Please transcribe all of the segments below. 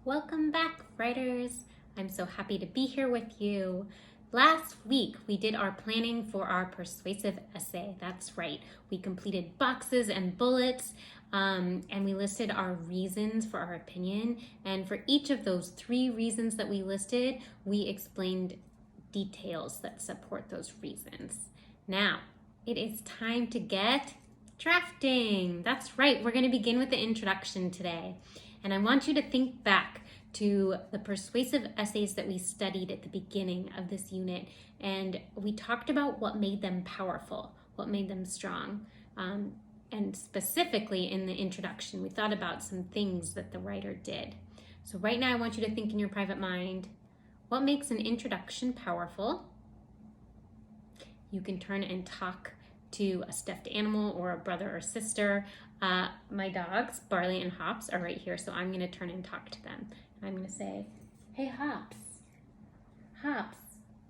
Welcome back, writers. I'm so happy to be here with you. Last week, we did our planning for our persuasive essay. That's right. We completed boxes and bullets, and we listed our reasons for our opinion. And for each of those 3 reasons that we listed, we explained details that support those reasons. Now, it is time to get drafting. That's right. We're going to begin with the introduction today. And I want you to think back to the persuasive essays that we studied at the beginning of this unit. And we talked about what made them powerful, what made them strong. And specifically in the introduction, we thought about some things that the writer did. So right now I want you to think in your private mind, what makes an introduction powerful? You can turn and talk to a stuffed animal or a brother or sister. My dogs, Barley and Hops, are right here, so I'm going to turn and talk to them. I'm going to say, hey, Hops. Hops,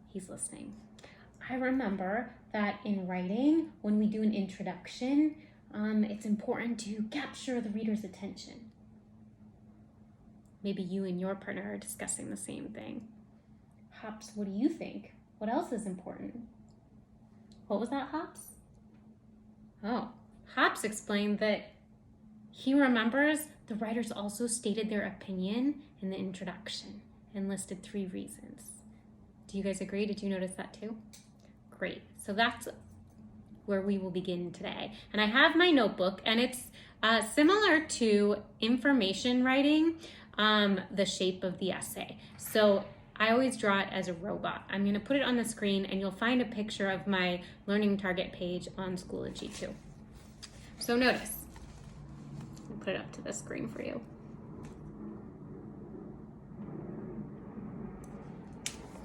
he's listening. I remember that in writing, when we do an introduction, it's important to capture the reader's attention. Maybe you and your partner are discussing the same thing. Hops, what do you think? What else is important? What was that, Hops? Oh, Hops explained that he remembers the writers also stated their opinion in the introduction and listed 3 reasons. Do you guys agree? Did you notice that too? Great. So that's where we will begin today. And I have my notebook, and it's similar to information writing, the shape of the essay. So I always draw it as a robot. I'm going to put it on the screen, and you'll find a picture of my Learning Target page on Schoology too. So notice, I'll put it up to the screen for you.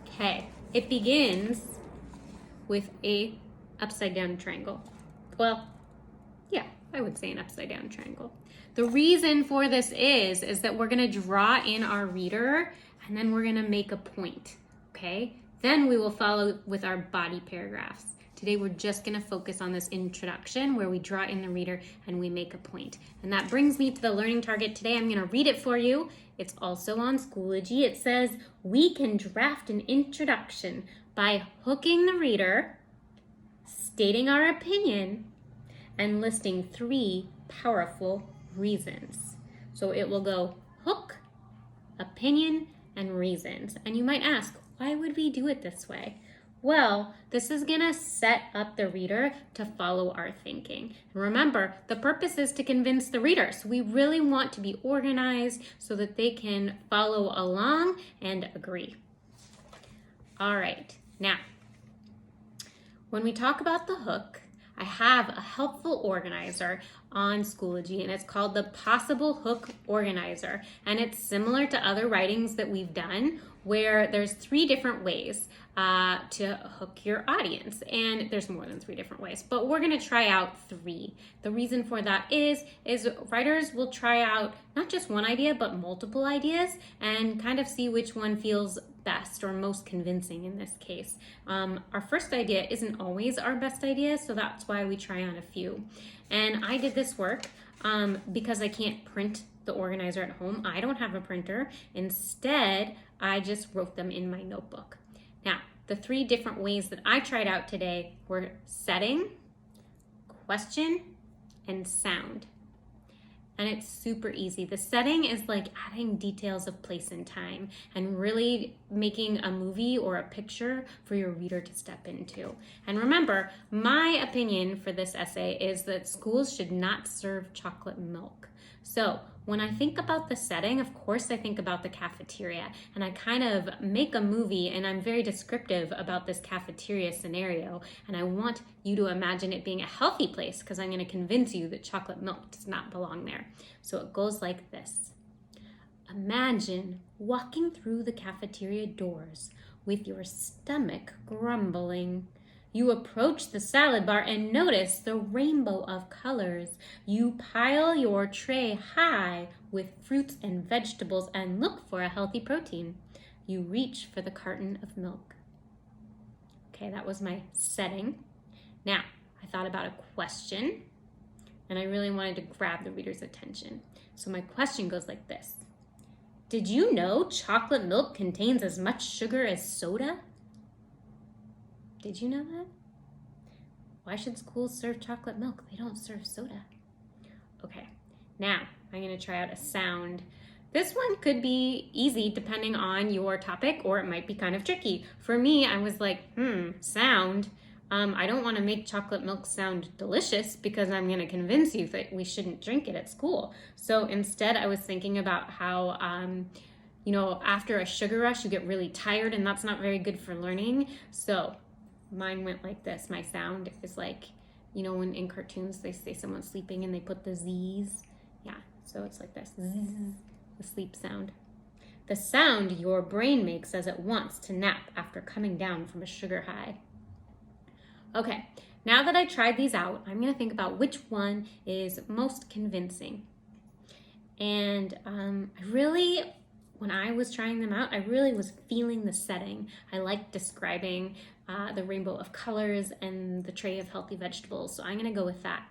Okay, it begins with a upside down triangle. Well, yeah, I would say an upside down triangle. The reason for this is that we're going to draw in our reader, and then we're going to make a point, okay? Then we will follow with our body paragraphs. Today we're just going to focus on this introduction where we draw in the reader and we make a point. And that brings me to the learning target today. I'm going to read it for you. It's also on Schoology. It says, we can draft an introduction by hooking the reader, stating our opinion, and listing 3 powerful reasons. So it will go hook, opinion, and reasons. And you might ask, why would we do it this way? Well, this is going to set up the reader to follow our thinking. Remember, the purpose is to convince the reader. So we really want to be organized so that they can follow along and agree. All right, now, when we talk about the hook, I have a helpful organizer on Schoology, and it's called the Possible Hook Organizer. And it's similar to other writings that we've done where there's 3 different ways to hook your audience. And there's more than 3 different ways, but we're going to try out 3. The reason for that is writers will try out not just one idea, but multiple ideas and kind of see which one feels best or most convincing in this case. Our first idea isn't always our best idea, so that's why we try on a few. And I did this work because I can't print the organizer at home. I don't have a printer. Instead, I just wrote them in my notebook. Now, the 3 different ways that I tried out today were setting, question, and sound. And it's super easy. The setting is like adding details of place and time and really making a movie or a picture for your reader to step into. And remember, my opinion for this essay is that schools should not serve chocolate milk. So when I think about the setting, of course I think about the cafeteria, and I kind of make a movie, and I'm very descriptive about this cafeteria scenario, and I want you to imagine it being a healthy place because I'm going to convince you that chocolate milk does not belong there. So it goes like this. Imagine walking through the cafeteria doors with your stomach grumbling. You approach the salad bar and notice the rainbow of colors. You pile your tray high with fruits and vegetables and look for a healthy protein. You reach for the carton of milk. Okay, that was my setting. Now, I thought about a question, and I really wanted to grab the reader's attention. So my question goes like this. Did you know chocolate milk contains as much sugar as soda? Did you know that? Why should schools serve chocolate milk? They don't serve soda. Okay, now I'm going to try out a sound. This one could be easy depending on your topic, or it might be kind of tricky. For me, I was like, sound. I don't want to make chocolate milk sound delicious because I'm going to convince you that we shouldn't drink it at school. So instead, I was thinking about how, after a sugar rush, you get really tired, and that's not very good for learning. So mine went like this. My sound is like, when in cartoons they say someone's sleeping and they put the Z's. Yeah, so it's like this. Zzz, the sleep sound. The sound your brain makes as it wants to nap after coming down from a sugar high. Okay, now that I tried these out, I'm going to think about which one is most convincing. And when I was trying them out, I really was feeling the setting. I liked describing the rainbow of colors and the tray of healthy vegetables, so I'm going to go with that.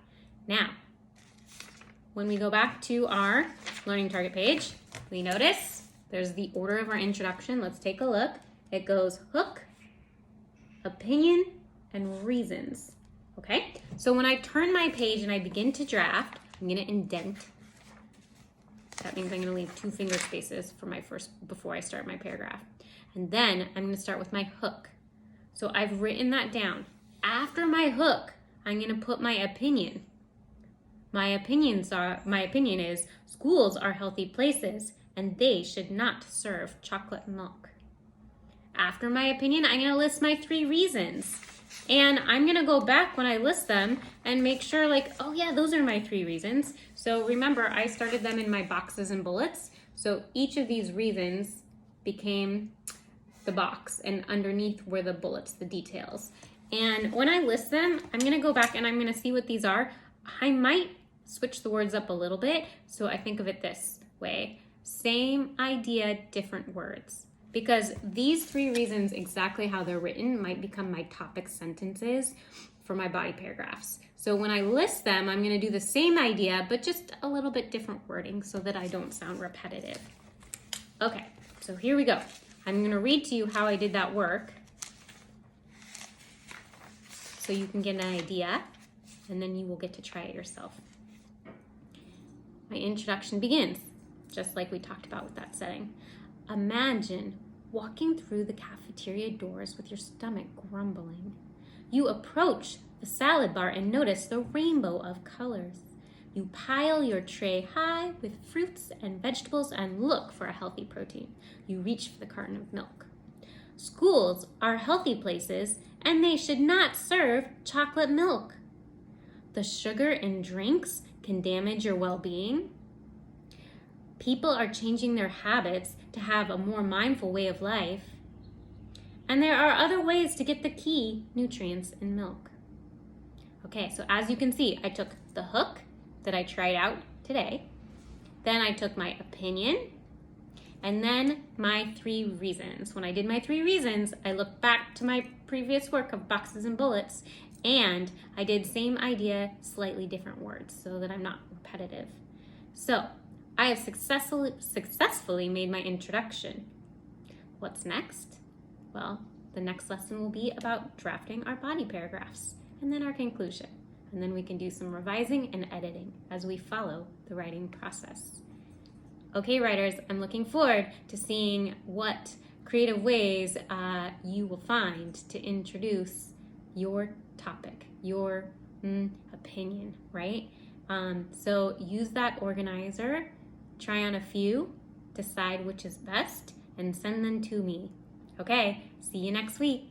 Now, when we go back to our learning target page, we notice there's the order of our introduction. Let's take a look. It goes hook, opinion, and reasons. Okay, so when I turn my page and I begin to draft, I'm going to indent. That means I'm going to leave 2 finger spaces for before I start my paragraph. And then I'm going to start with my hook. So I've written that down. After my hook, I'm going to put my opinion. My opinion is schools are healthy places and they should not serve chocolate milk. After my opinion, I'm going to list my 3 reasons. And I'm going to go back when I list them and make sure oh yeah, those are my 3 reasons. So remember, I started them in my boxes and bullets. So each of these reasons became the box, and underneath were the bullets, the details. And when I list them, I'm going to go back and I'm going to see what these are. I might switch the words up a little bit. So I think of it this way. Same idea, different words. Because these 3 reasons, exactly how they're written, might become my topic sentences for my body paragraphs. So when I list them, I'm going to do the same idea, but just a little bit different wording so that I don't sound repetitive. Okay, so here we go. I'm going to read to you how I did that work so you can get an idea, and then you will get to try it yourself. My introduction begins, just like we talked about with that setting. Imagine walking through the cafeteria doors with your stomach grumbling. You approach the salad bar and notice the rainbow of colors. You pile your tray high with fruits and vegetables and look for a healthy protein. You reach for the carton of milk. Schools are healthy places and they should not serve chocolate milk. The sugar in drinks can damage your well-being. People are changing their habits to have a more mindful way of life. And there are other ways to get the key nutrients in milk. Okay, so as you can see, I took the hook that I tried out today. Then I took my opinion. And then my 3 reasons. When I did my 3 reasons, I looked back to my previous work of boxes and bullets, and I did same idea, slightly different words so that I'm not repetitive. So I have successfully made my introduction. What's next? Well, the next lesson will be about drafting our body paragraphs, and then our conclusion. And then we can do some revising and editing as we follow the writing process. Okay, writers, I'm looking forward to seeing what creative ways you will find to introduce your topic, your opinion, right? So use that organizer. Try on a few, decide which is best, and send them to me. Okay, see you next week.